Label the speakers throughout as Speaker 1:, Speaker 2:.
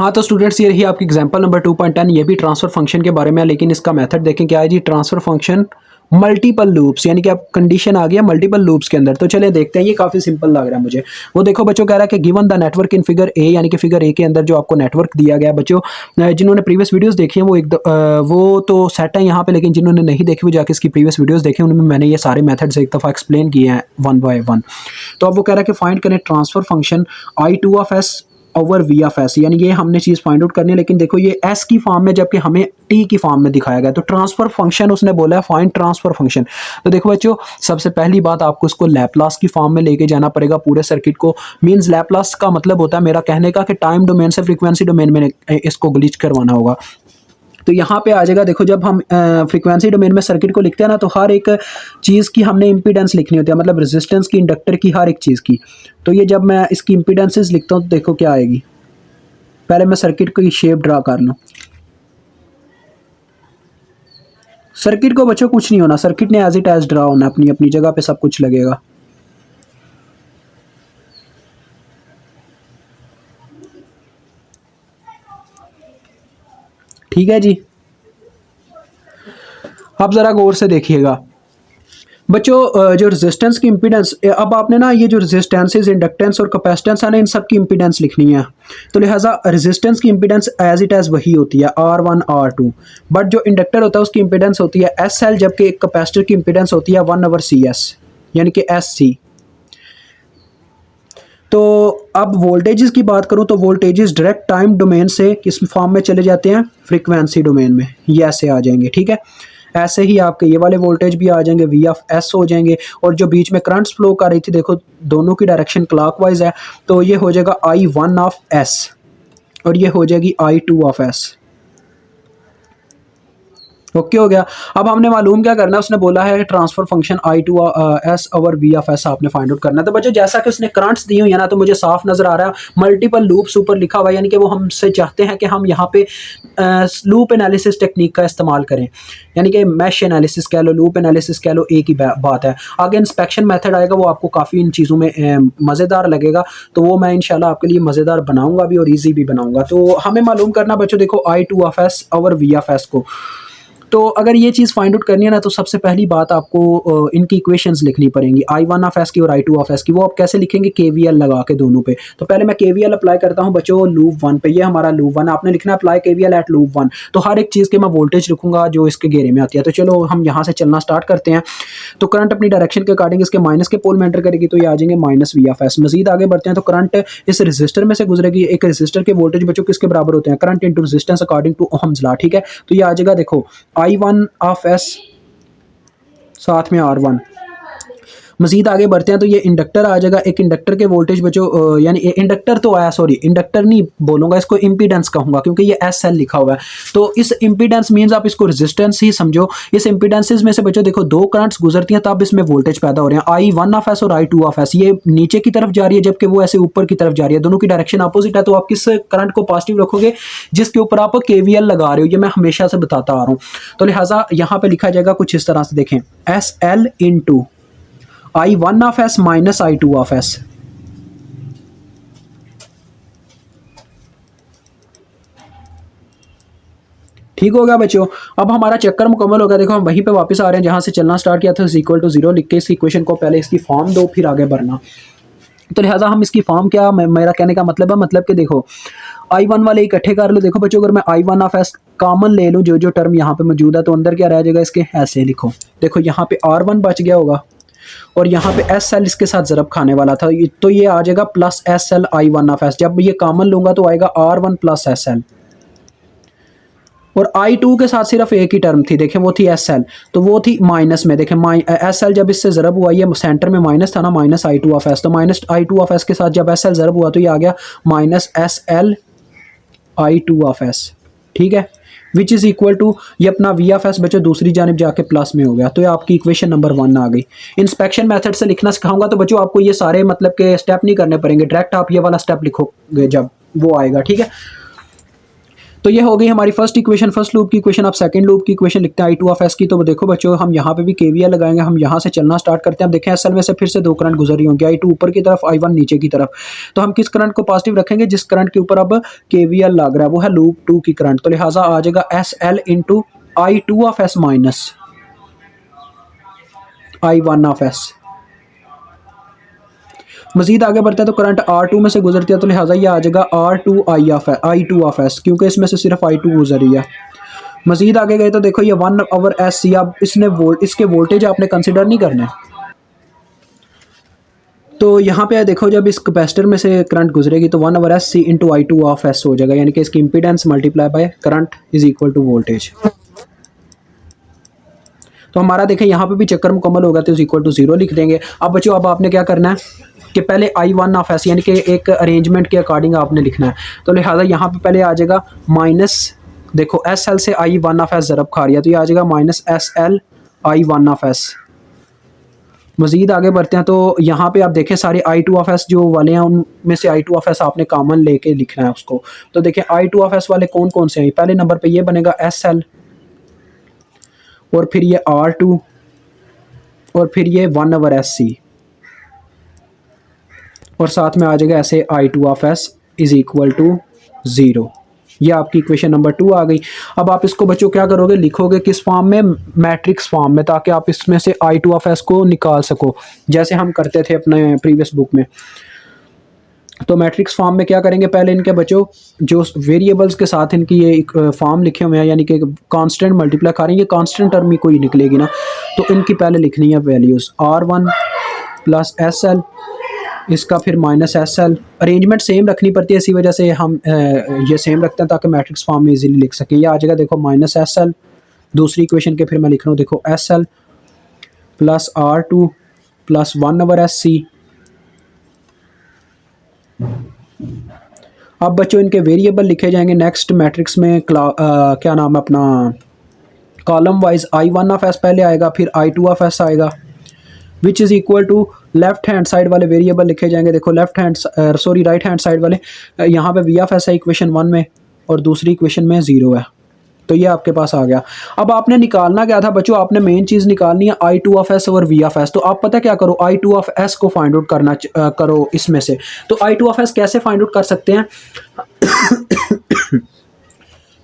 Speaker 1: हाँ तो स्टूडेंट्स ये रही आपकी एग्जांपल नंबर 2.10। ये भी ट्रांसफर फंक्शन के बारे में है, लेकिन इसका मेथड देखें क्या है जी। ट्रांसफर फंक्शन मल्टीपल लूप्स, यानी कि आप कंडीशन आ गया मल्टीपल लूप्स के अंदर। तो चले देखते हैं, ये काफ़ी सिंपल लग रहा है मुझे। वो देखो बच्चों, कह रहा है कि given the network in figure A, यानी कि फिगर ए के अंदर जो आपको नेटवर्क दिया गया है बच्चों, जिन्होंने प्रीवियस वीडियोस देखी हैं वो तो सेट है यहाँ पे, लेकिन जिन्होंने नहीं देखी वो जाके इसकी प्रीवियस वीडियोस देखें, उनमें मैंने ये सारे मेथड्स एक दफ़ा एक्सप्लेन किए हैं वन बाय वन। तो अब वो कह रहा है कि फाइंड करें transfer function I2 of S over V of S, यानी ये हमने चीज़ फाइंड आउट करनी है। लेकिन देखो ये एस की फॉर्म में, जबकि हमें टी की फॉर्म में दिखाया गया। तो ट्रांसफर फंक्शन उसने बोला है फाइंड ट्रांसफर फंक्शन। तो देखो बच्चों, सबसे पहली बात आपको इसको लैपलास की फॉर्म में लेके जाना पड़ेगा पूरे सर्किट को। मींस लैपलास का मतलब होता है मेरा कहने का कि टाइम डोमेन से फ्रीक्वेंसी डोमेन में इसको ग्लिच करवाना होगा। तो यहाँ पे आ जाएगा, देखो जब हम फ्रीक्वेंसी डोमेन में सर्किट को लिखते हैं ना, तो हर एक चीज़ की हमने इंपीडेंस लिखनी होती है, मतलब रेजिस्टेंस की, इंडक्टर की, हर एक चीज़ की। तो ये जब मैं इसकी इंपीडेंसेस लिखता हूँ तो देखो क्या आएगी। पहले मैं सर्किट की शेप ड्रा कर लूँ। सर्किट को बच्चों कुछ नहीं होना, सर्किट ने एज इट एज ड्रा होना, अपनी अपनी जगह पे सब कुछ लगेगा। ठीक है जी। अब ज़रा गौर से देखिएगा बच्चों, जो रेजिस्टेंस की इंपीडेंस, अब आपने ना ये जो रेजिस्टेंसेस, इंडक्टेंस और कैपेसिटेंस है ना, इन सब की इंपीडेंस लिखनी है। तो लिहाजा रेजिस्टेंस की इंपीडेंस एज इट एज वही होती है R1 R2, बट जो इंडक्टर होता है उसकी इंपीडेंस होती है SL, जबकि एक कैपेसिटर की इंपीडेंस होती है 1/CS, यानी कि SC। तो अब वोल्टेजेस की बात करूं तो वोल्टेजेस डायरेक्ट टाइम डोमेन से किस फॉर्म में चले जाते हैं, फ्रीक्वेंसी डोमेन में, ये ऐसे आ जाएंगे। ठीक है, ऐसे ही आपके ये वाले वोल्टेज भी आ जाएंगे, V ऑफ S हो जाएंगे। और जो बीच में करंट्स फ्लो कर रही थी, देखो दोनों की डायरेक्शन क्लॉकवाइज है, तो ये हो जाएगा I1 ऑफ S और ये हो जाएगी I2 ऑफ S। ओके हो गया। अब हमने मालूम क्या करना है, उसने बोला है transfer function I2 S over V of S आपने फाइंड आउट करना है। तो बच्चों जैसा कि उसने करंट्स दी हुई है ना, तो मुझे साफ नजर आ रहा है मल्टीपल लूप्स ऊपर लिखा हुआ है, यानी कि वो हमसे चाहते हैं कि हम यहाँ पे लूप एनालिसिस टेक्निक का इस्तेमाल करें, यानी कि मैश एनालिसिस कह लो, लूप एनालिसिस कह लो, एक ही बात है। आगे इंस्पेक्शन मेथड आएगा, वो आपको काफ़ी इन चीज़ों में मज़ेदार लगेगा, तो वो मैं इंशाल्लाह आपके लिए मज़ेदार बनाऊंगा भी और ईजी भी बनाऊंगा। तो हमें मालूम करना बच्चों, देखो I2 of S over V of S को। तो अगर ये चीज़ फाइंड आउट करनी है ना, तो सबसे पहली बात आपको इनकी इक्वेशंस लिखनी पड़ेंगी, I1 ऑफ S की और I2 ऑफ S की। वो आप कैसे लिखेंगे, KVL लगा के दोनों पे। तो पहले मैं KVL अप्लाई करता हूँ बच्चों लूप 1 पे। ये हमारा लूप 1, आपने लिखना अप्लाई KVL एट लूप 1। तो हर एक चीज़ के मैं वोल्टेज लिखूंगा जो इसके घेरे में आती है। तो चलो हम यहाँ से चलना स्टार्ट करते हैं। तो करंट अपनी डायरेक्शन के अकॉर्डिंग इसके माइनस के पोल में एंटर करेगी, तो ये आ जाएंगे -V ऑफ S। मजीद आगे बढ़ते हैं तो करंट इस रजिस्टर में से गुजरेगी। एक रजिस्टर के वोल्टेज बच्चों किसके बराबर होते हैं, current into resistance according to Ohm's law. ठीक है, तो ये आ जाएगा देखो I1 ऑफ S साथ में R1। मजीद आगे बढ़ते हैं तो ये इंडक्टर आ जाएगा। एक इंडक्टर के वोल्टेज बच्चों, यानी इंडक्टर तो आया, सॉरी इंडक्टर नहीं बोलूँगा, इसको इम्पीडेंस कहूँगा क्योंकि ये SL लिखा हुआ है। तो इस इम्पीडेंस मीन्स आप इसको रेजिस्टेंस ही समझो। इस इम्पीडेंसेस में से बच्चों देखो दो करंट्स गुजरती हैं, तब इसमें वोल्टेज पैदा हो रहे हैं। I1 ऑफ S और I2 ऑफ S, ये नीचे की तरफ जा रही है जबकि वो ऐसे ऊपर की तरफ जा रही है। दोनों की डायरेक्शन अपोजिट है, तो आप किस करंट को पॉजिटिव रखोगे, जिसके ऊपर आप KVL लगा रहे हो। ये मैं हमेशा से बताता आ रहा हूँ। तो लिहाजा यहाँ पे लिखा जाएगा कुछ इस तरह से, देखें SL into I1 of S minus I2 of S। ठीक हो गया बच्चों। अब हमारा चक्कर मुकम्मल हो गया। देखो हम वहीं पे वापस आ रहे हैं जहां से चलना स्टार्ट किया था, इक्वल टू 0 लिख के इस इक्वेशन को पहले इसकी फॉर्म दो, फिर आगे बढ़ना। तो लिहाजा हम इसकी फॉर्म क्या, मेरा कहने का मतलब है, मतलब कि देखो I1 वाले इकट्ठे कर लो। देखो बच्चों अगर मैं I1 ऑफ S कॉमन ले लूँ, जो टर्म यहाँ पे मौजूद है, तो अंदर क्या रह जाएगा इसके, ऐसे लिखो। देखो यहाँ पे R1 बच गया होगा और यहाँ पे SL इसके साथ ज़रब खाने वाला था, तो ये आ जाएगा plus SL I1 of S। जब ये कॉमन लूँगा तो आएगा R1 प्लस SL। और I2 के साथ सिर्फ एक ही टर्म थी, देखें वो थी SL, तो वो थी माइनस में। देखें SL जब इससे ज़रब हुआ, ये सेंटर में माइनस था ना, माइनस I2 ऑफ S, तो माइनस I2 ऑफ S के साथ जब SL ज़रब हुआ तो ये आ गया minus SL I2 of S। ठीक है, विच इज़ इक्वल टू, ये अपना V ऑफ S बच्चों दूसरी जानब जाके प्लस में हो गया। तो ये आपकी इक्वेशन नंबर 1 आ गई। इंस्पेक्शन मेथड से लिखना सिखाऊंगा, तो बच्चों आपको ये सारे मतलब के स्टेप नहीं करने पड़ेंगे, डायरेक्ट आप ये वाला स्टेप लिखोगे जब वो आएगा। ठीक है, तो ये हो गई हमारी फर्स्ट इक्वेशन, फर्स्ट लूप की इक्वेशन। अब सेकंड लूप की इक्वेशन लिखते हैं आई टू ऑफ एस की। तो देखो बच्चों, हम यहाँ पे भी केवीएल लगाएंगे, हम यहाँ से चलना स्टार्ट करते हैं। अब देखें एसएल में से फिर से दो करंट गुजर रही होंगी, आई टू ऊपर की तरफ, आई वन नीचे की तरफ। तो हम किस करंट को पॉजिटिव रखेंगे? जिस करंट के ऊपर अब केवीएल लग रहा है वो है लूप टू की करंट। तो लिहाजा आ जाएगा S L into I two of S minus I one of S. मजीद आगे बढ़ते हैं तो करंट R2 में से गुजरती है, तो लिहाजा ये आ जाएगा आई टू ऑफ एस, क्योंकि इसमें से सिर्फ I2 गुजर रही है। मजीद आगे गए तो देखो ये 1/S, अब इसने इसके वोल्टेज आपने कंसिडर नहीं करना है। तो यहाँ पे देखो, जब इस कैपेसिटर में से करंट गुजरेगी तो 1/SC into I two of S हो जाएगा, यानी कि इसकी impedance multiply by current is equal to voltage. तो हमारा देखें यहाँ पे भी चक्कर मुकम्मल होगा, तो इज इक्वल टू 0 लिख देंगे। अब बच्चों, अब आपने क्या करना है कि पहले आई वन ऑफ एस, यानी कि एक अरेंजमेंट के अकॉर्डिंग आपने लिखना है। तो लिहाजा यहाँ पे पहले आ जाएगा माइनस, देखो एस एल से आई वन ऑफ एस ज़रब खा रही है, तो ये आ जाएगा minus S L I one of S. मज़ीद आगे बढ़ते हैं तो यहाँ पे आप देखें सारे आई टू ऑफ एस जो वाले हैं उनमें से आई टू ऑफ एस आपने कॉमन लेके लिखना है उसको। तो देखें आई टू ऑफ एस वाले कौन कौन से हैं? पहले नंबर पे ये बनेगा एस एल, और फिर ये R2, और फिर ये 1/SC, और साथ में आ जाएगा ऐसे I two of S is equal to 0। ये आपकी इक्वेशन नंबर 2 आ गई। अब आप इसको बच्चों क्या करोगे? लिखोगे किस फॉर्म में? मैट्रिक्स फॉर्म में, ताकि आप इसमें से आई टू ऑफ एस को निकाल सको, जैसे हम करते थे अपने प्रीवियस बुक में। तो मैट्रिक्स फॉर्म में क्या करेंगे? पहले इनके बच्चों जो वेरिएबल्स के साथ इनकी ये एक फॉर्म लिखे हुए हैं, यानी कि कांस्टेंट मल्टीप्लाई करेंगे, कांस्टेंट टर्म ही कोई निकलेगी ना, तो इनकी पहले लिखनी है values. R1 plus S L, इसका फिर minus S L. Arrangement same रखनी पड़ती है, इसी वजह से हम ये सेम रखते हैं ताकि मैट्रिक्स फॉर्म में इजीली लिख सकें। ये आ जाएगा देखो माइनस एस एल, दूसरी इक्वेशन के फिर मैं लिख रहा हूँ देखो S L plus R2 plus 1/SC। अब बच्चों इनके वेरिएबल लिखे जाएंगे नेक्स्ट मैट्रिक्स में, क्या नाम है अपना, column wise I one of S पहले आएगा, फिर आई टू ऑफ एस आएगा, which is equal to left hand side वाले वेरिएबल लिखे जाएंगे। देखो राइट हैंड साइड वाले, यहाँ पे वी ऑफ एस है इक्वेशन 1 में, और दूसरी इक्वेशन में 0 है। तो ये आपके पास आ गया। अब आपने निकालना क्या था बच्चों? आपने मेन चीज़ निकालनी है आई टू ऑफ एस और वी ऑफ एस। तो आप पता क्या करो, आई टू ऑफ एस को फाइंड आउट करना करो इसमें से। तो आई टू ऑफ एस कैसे फाइंड आउट कर सकते हैं?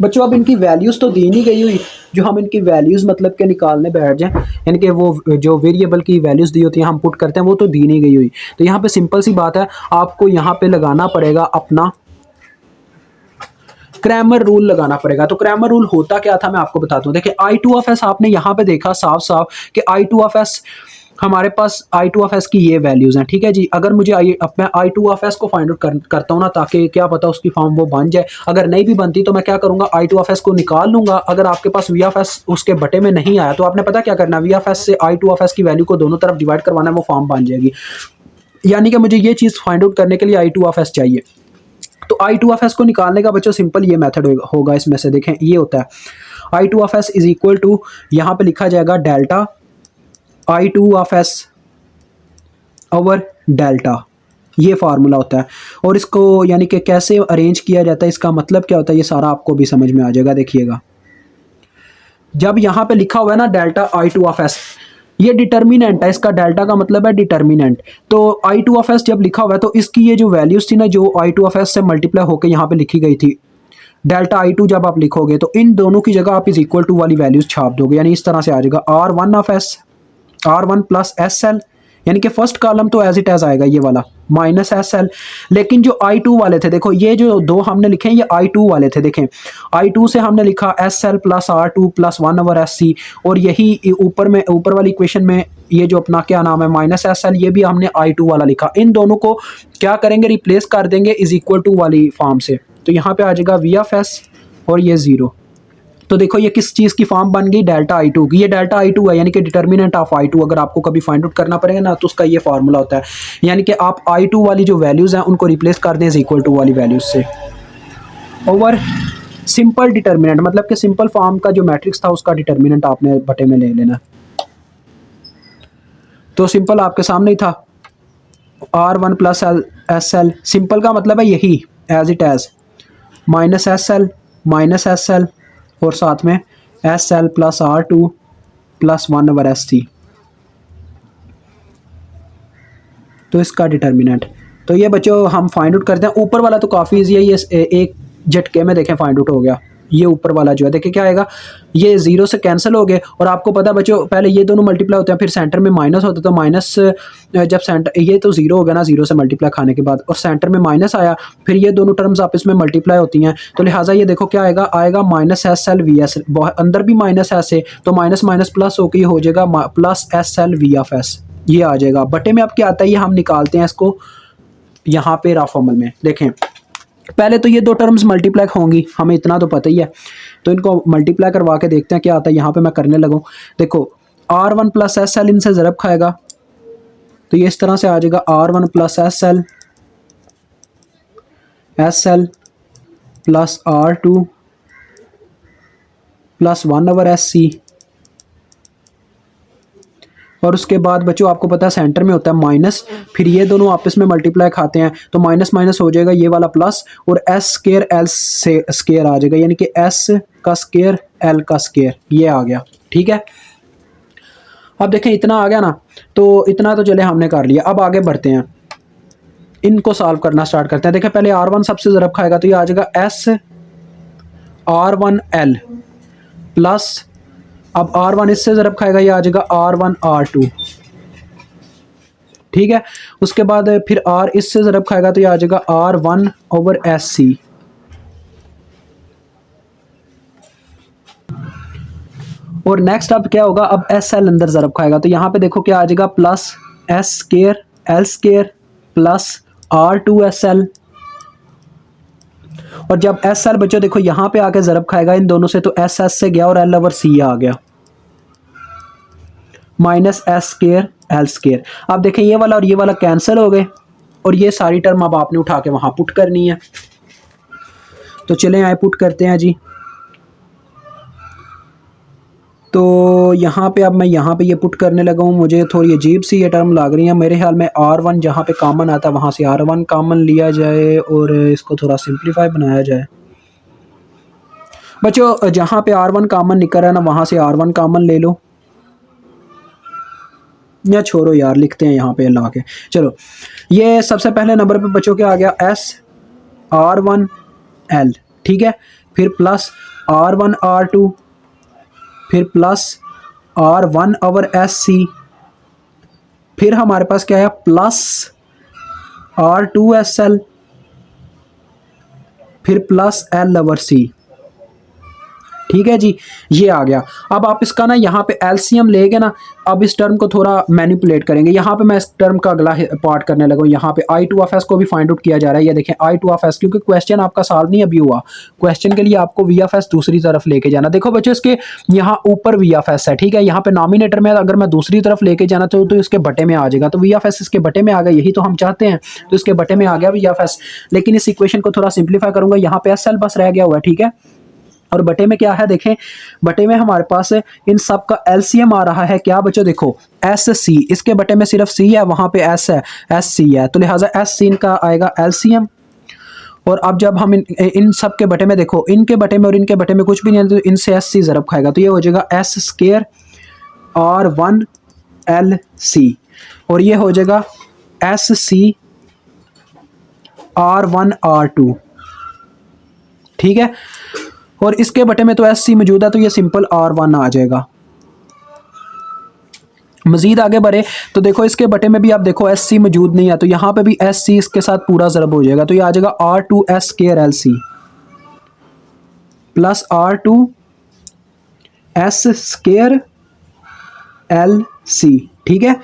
Speaker 1: बच्चों अब इनकी वैल्यूज़ तो दी नहीं गई हुई, जो हम इनकी वैल्यूज़ मतलब के निकालने बैठ जाएं, यानी कि वो जो वेरिएबल की वैल्यूज़ दी होती हैं हम पुट करते हैं, वो तो दी नहीं गई हुई। तो यहाँ पे सिंपल सी बात है, आपको यहाँ पे लगाना पड़ेगा अपना क्रैमर रूल लगाना पड़ेगा। तो क्रैमर रूल होता क्या था मैं आपको बताता हूँ। देखिए आई टू ऑफ एस आपने यहाँ पे देखा साफ साफ कि आई टू ऑफ एस, हमारे पास आई टू ऑफ एस की ये वैल्यूज़ हैं, ठीक है जी। अगर मुझे मैं आई टू ऑफ एस को फाइंड आउट करता हूँ ना, ताकि क्या पता उसकी फॉर्म वो बन जाए। अगर नहीं भी बनती तो मैं क्या करूँगा, आई टू ऑफ एस को निकाल लूँगा। अगर आपके पास वी ऑफ एस उसके बटे में नहीं आया तो आपने पता क्या करना, वी ऑफ एस से आई टू ऑफ एस की वैल्यू को दोनों तरफ डिवाइड करवाना है, वो फॉर्म बन जाएगी। यानी कि मुझे ये चीज़ फाइंड आउट करने के लिए आई टू ऑफ एस चाहिए। तो आई टू ऑफ एस को निकालने का बच्चों सिंपल ये मेथड होगा। इसमें से देखें ये होता है I two of S is equal to, यहाँ पे लिखा जाएगा delta I two of S over delta, ये फार्मूला होता है। और इसको यानी कि कैसे अरेंज किया जाता है, इसका मतलब क्या होता है, ये सारा आपको भी समझ में आ जाएगा। देखिएगा जब यहाँ पे लिखा हुआ है ना delta I two of S, ये डिटर्मिनेंट है, इसका डेल्टा का मतलब है डिटर्मिनेंट। तो आई टू ऑफ एस जब लिखा हुआ है तो इसकी ये जो वैल्यूज थी ना, जो आई टू ऑफ एस से मल्टीप्लाई होकर यहाँ पे लिखी गई थी, डेल्टा आई टू जब आप लिखोगे तो इन दोनों की जगह आप इज इक्वल टू वाली वैल्यूज छाप दोगे। यानी इस तरह से आ जाएगा R one of S, R1 plus S L, यानी कि फर्स्ट कॉलम तो एज इट एज आएगा ये वाला माइनस एस एल। लेकिन जो आई टू वाले थे, देखो ये जो दो हमने लिखे हैं ये आई टू वाले थे। देखें आई टू से हमने लिखा S L plus R2 plus 1/SC, और यही ऊपर वाली इक्वेशन में ये जो अपना क्या नाम है माइनस एस एल, ये भी हमने आई टू वाला लिखा। इन दोनों को क्या करेंगे, रिप्लेस कर देंगे इज इक्वल टू वाली फॉर्म से। तो यहाँ पे आ जाएगा वी ऑफ एस और ये 0। तो देखो ये किस चीज़ की फॉर्म बन गई, डेल्टा आई टू की। ये डेल्टा आई टू है, यानी कि डिटर्मिनेंट ऑफ आई टू। अगर आपको कभी फाइंड आउट करना पड़ेगा ना तो उसका ये फार्मूला होता है, यानी कि आप आई टू वाली जो वैल्यूज़ हैं उनको रिप्लेस कर दें इज इक्वल टू वाली वैल्यूज से, ओवर सिंपल डिटर्मिनेंट, मतलब कि सिंपल फॉर्म का जो मैट्रिक्स था उसका डिटर्मिनेंट आपने बटे में ले लेना। तो सिंपल आपके सामने ही था, R1 plus S L, simple का मतलब है यही as it is, minus S L minus S L और साथ में S L plus R two plus 1/SC। तो इसका डिटर्मिनेंट, तो ये बच्चों हम फाइंड आउट करते हैं। ऊपर वाला तो काफ़ी ईजी है, ये एक झटके में देखें फाइंड आउट हो गया। ये ऊपर वाला जो है देखिए क्या आएगा, ये जीरो से कैंसिल हो गए और आपको पता है बच्चों पहले ये दोनों मल्टीप्लाई होते हैं फिर सेंटर में माइनस होता है, तो माइनस जब सेंटर ये तो जीरो हो गया ना, जीरो से मल्टीप्लाई खाने के बाद, और सेंटर में माइनस आया, फिर ये दोनों टर्म्स आपस में मल्टीप्लाई होती हैं, तो लिहाजा ये देखो क्या आएगा, आएगा minus S L V S, अंदर भी माइनस एस है तो माइनस माइनस प्लस होकर ये हो जाएगा plus S L V of S, ये आ जाएगा। बटे में अब क्या आता है, ये हम निकालते हैं इसको यहाँ पे रफ अमल में। देखें पहले तो ये दो टर्म्स मल्टीप्लाई होंगी, हमें इतना तो पता ही है, तो इनको मल्टीप्लाई करवा के देखते हैं क्या आता है। यहाँ पे मैं करने लगूँ, देखो R1 प्लस एस एल इनसे ज़रब खाएगा तो ये इस तरह से आ जाएगा R1 plus S L plus R2 plus 1/SC, और उसके बाद बच्चों आपको पता है सेंटर में होता है माइनस, फिर ये दोनों आपस में मल्टीप्लाई खाते हैं तो माइनस माइनस हो जाएगा ये वाला प्लस, और एस स्केयर एल से स्केयर आ जाएगा, यानी कि एस का स्केयर एल का स्केयर, ये आ गया। ठीक है, अब देखें इतना आ गया ना, तो इतना तो चले हमने कर लिया। अब आगे बढ़ते हैं, इनको सॉल्व करना स्टार्ट करते हैं। देखें पहले R1 सबसे ज़रब खाएगा तो ये आ जाएगा एस R1L प्लस, अब R1 इससे ज़रब खाएगा, ये आ जाएगा R1 R2। ठीक है, उसके बाद फिर R इससे ज़रब खाएगा तो ये आ जाएगा R1/SC। और नेक्स्ट अब क्या होगा, अब SL अंदर ज़रब खाएगा तो यहाँ पे देखो क्या आ जाएगा, plus S square L square plus R2SL, और जब SL बच्चों देखो यहाँ पे आके ज़रब खाएगा इन दोनों से, तो SS से गया और L/C आ गया, minus S square L square. अब देखें ये वाला और ये वाला कैंसिल हो गए, और ये सारी टर्म अब आपने उठा के वहाँ पुट करनी है। तो चलें आए पुट करते हैं जी। तो यहाँ पे अब मैं यहाँ पे ये पुट करने लगा हूँ, मुझे थोड़ी अजीब सी ये टर्म लग रही है मेरे ख्याल में। R1 जहाँ पे कॉमन आता है वहाँ से R1 कॉमन लिया जाए और इसको थोड़ा सिंप्लीफाई बनाया जाए। बच्चों जहाँ पे R1 कॉमन निकल रहा है ना, वहाँ से R1 कॉमन ले लो, या छोड़ो यार लिखते हैं यहाँ पे ला के। चलो ये सबसे पहले नंबर पे बच्चों क्या आ गया, एस R1L, ठीक है, फिर प्लस R1 R2, फिर प्लस R1/SC, फिर हमारे पास क्या है प्लस R2SL, फिर प्लस L/C। ठीक है जी, ये आ गया। अब आप इसका ना यहाँ पे एलसीएम लेके ना, अब इस टर्म को थोड़ा मैनिपुलेट करेंगे। यहाँ पे मैं इस टर्म का अगला पार्ट करने लगा हूँ। यहाँ पे I2/S को भी फाइंड आउट किया जा रहा है। ये देखें I2/S, क्योंकि क्वेश्चन आपका सॉल्व नहीं अभी हुआ, क्वेश्चन के लिए आपको V/S दूसरी तरफ लेके जाना। देखो बच्चों इसके यहाँ ऊपर V/S है, ठीक है, यहाँ पे नॉमिनेटर में अगर मैं दूसरी तरफ लेके जाना तो इसके बटे में आ जाएगा, तो V/S इसके बटे में आ गया, यही तो हम चाहते हैं, तो इसके बटे में आ गया V/S। लेकिन इस इक्वेशन को थोड़ा सिंप्लीफाई करूंगा, यहाँ पे SL बस रह गया हुआ है, ठीक है, और बटे में क्या है, देखें बटे में हमारे पास इन सब का एलसीएम आ रहा है क्या बच्चों, देखो SC, इसके बटे में सिर्फ C है, वहां पे S है, SC है, तो लिहाजा SC इनका आएगा एलसीएम। और अब जब हम इन सब के बटे में देखो, इनके बटे में और इनके बटे में कुछ भी नहीं है, तो इनसे SC ज़रब खाएगा, तो ये हो जाएगा S स्केयर R1LC, और ये हो जाएगा SC R1R2, ठीक है, और इसके बटे में तो SC मौजूद है, तो ये सिंपल R1 आ जाएगा। मजीद आगे बढ़े तो देखो इसके बटे में भी आप देखो SC मौजूद नहीं है, तो यहाँ पे भी SC इसके साथ पूरा ज़रब हो जाएगा, तो ये आ जाएगा R2S square LC plus R2S square LC, ठीक है।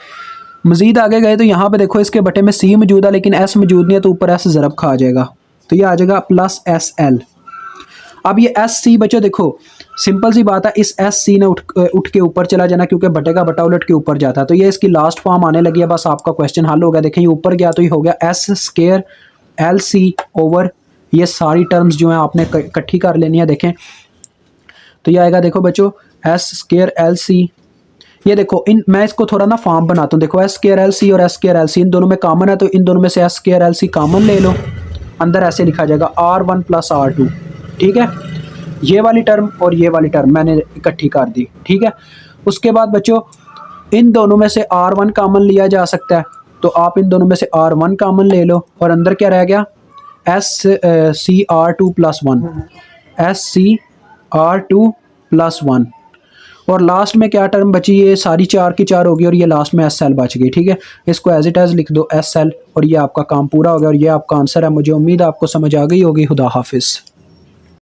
Speaker 1: मजीद आगे गए तो यहाँ पे देखो इसके बटे में C मौजूद है लेकिन S मौजूद नहीं है, तो ऊपर S ज़रब खा जाएगा, तो ये आ जाएगा प्लस SL। अब ये SC बच्चों देखो सिंपल सी बात है, इस SC ने उठ के ऊपर चला जाना, क्योंकि बटे का बटा उलट के ऊपर जाता है, तो ये इसकी लास्ट फॉर्म आने लगी है, बस आपका क्वेश्चन हल हो गया। देखें ये ऊपर गया तो ये हो गया S स्केयर LC ओवर ये सारी टर्म्स जो हैं आपने इकट्ठी कर लेनी है। देखें तो ये आएगा, देखो बच्चों S स्केयर LC, ये देखो मैं इसको थोड़ा ना फॉर्म बनाता हूँ, देखो S स्केयर LC और S स्केयर LC इन दोनों में कॉमन है, तो इन दोनों में से S स्केयर LC कॉमन ले लो, अंदर ऐसे लिखा जाएगा R1 प्लस R2, ठीक है। ये वाली टर्म और ये वाली टर्म मैंने इकट्ठी कर दी, ठीक है। उसके बाद बच्चों इन दोनों में से R1 कॉमन लिया जा सकता है, तो आप इन दोनों में से R1 कॉमन ले लो और अंदर क्या रह गया, SCR2+1, SCR2+1। और लास्ट में क्या टर्म बची, ये सारी 4 की 4 होगी और ये लास्ट में SL बच गई, ठीक है। इसको एज इट एज लिख दो SL और ये आपका काम पूरा हो गया और ये आपका आंसर है। मुझे उम्मीद है आपको समझ आ गई होगी। खुदा हाफिज़।